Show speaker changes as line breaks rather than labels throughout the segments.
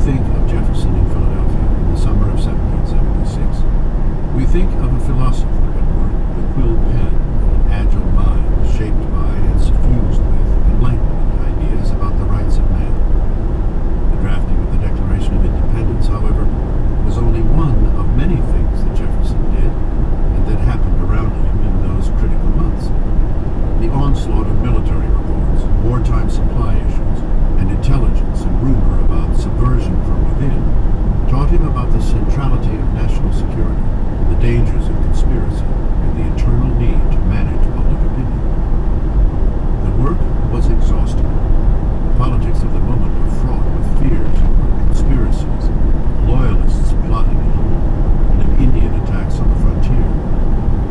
think of Jefferson in Philadelphia in the summer of 1776, we think of a philosopher at work with a quill pen and an agile mind shaped by and suffused with enlightenment ideas about the rights of man. The drafting of the Declaration of Independence, however, was only one of many things that Jefferson did and that happened around him in those critical months. The onslaught of military reports, wartime supply issues, and intelligence and rumor about subversion from within taught him about the centrality of national security, the dangers of conspiracy, and the eternal need to manage public opinion. The work was exhausting. The politics of the moment were fraught with fears of conspiracies, loyalists plotting at home, and of Indian attacks on the frontier.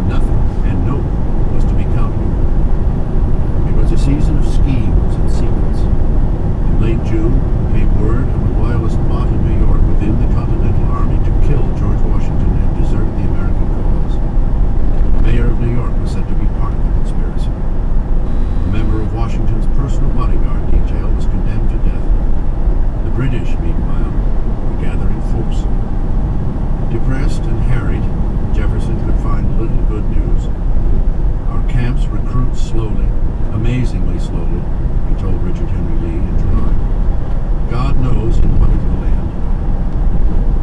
Nothing and no one was to be counted on. It was a season of schemes and secrets. In late June came word of a loyalist plot in New York within the Continental Army to kill George Washington and desert the American cause. The mayor of New York was said to be part of the conspiracy. A member of Washington's personal bodyguard detail was condemned to death. The British, meanwhile, were gathering force. Depressed and harried, Jefferson could find little good news. Our camps recruit slowly, amazingly slowly, he told Richard Henry Lee in July. God knows in what it will end.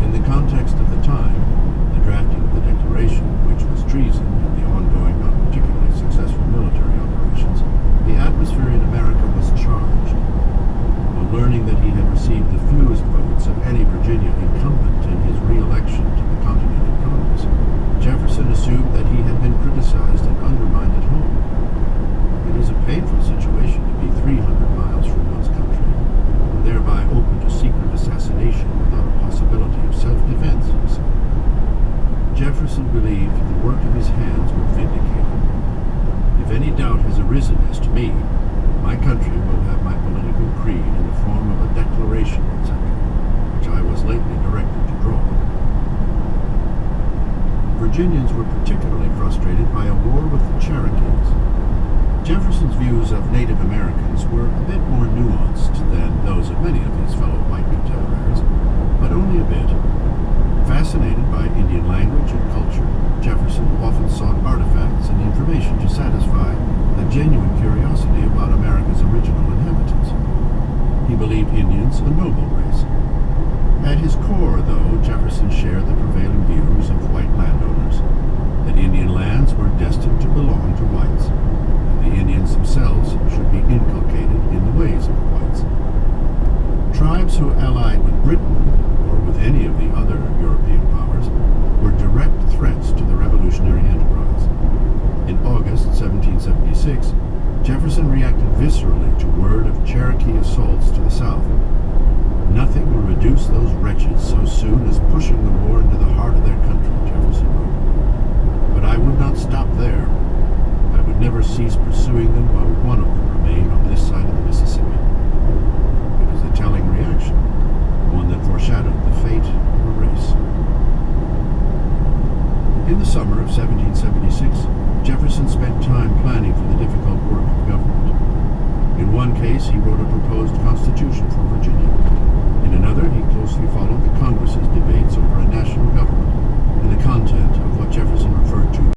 In the context of the time, the drafting of the Declaration, which was treason, and the ongoing, not particularly successful military operations, the atmosphere in America was charged. On learning that he had received the fewest votes of any Virginia incumbent in his re-election to the Continental Congress, Jefferson assumed that he had been criticized and undermined at home. It is a painful situation to be 300 miles from one's country, and thereby open to secret assassination without a possibility of self-defense, he said. Jefferson believed the work of his hands would vindicate him. If any doubt has arisen as to me, my country will have my political creed in the form of a declaration, etc., which I was lately directed to draw. Virginians were particularly frustrated by a war with the Cherokees. Jefferson's views of Native Americans were a bit more nuanced than those of many of his fellow white contemporaries, but only a bit. Fascinated by Indian language and culture, Jefferson often sought artifacts and information to satisfy a genuine curiosity about America's original inhabitants. He believed Indians a noble race. At his core, though, Jefferson shared the prevailing views of white landowners, that Indian lands were destined to belong to whites, and the Indians themselves should be inculcated in the ways of the whites. Tribes who allied with Britain, or with any of the other European powers, were direct threats to the revolutionary enterprise. In August 1776, Jefferson reacted viscerally to word of Cherokee assaults to the south. Nothing will reduce those wretches so soon as pushing the war into the heart of their country, Jefferson wrote. But I would not stop there. I would never cease pursuing them while one of them remained on this side of the Mississippi. It was a telling reaction, one that foreshadowed the fate of a race. In the summer of 1776, Jefferson spent time planning for the difficult work of government. In one case, he wrote a proposed constitution for Virginia. In another, he closely followed the Congress's debates over a national government and the content of what Jefferson referred to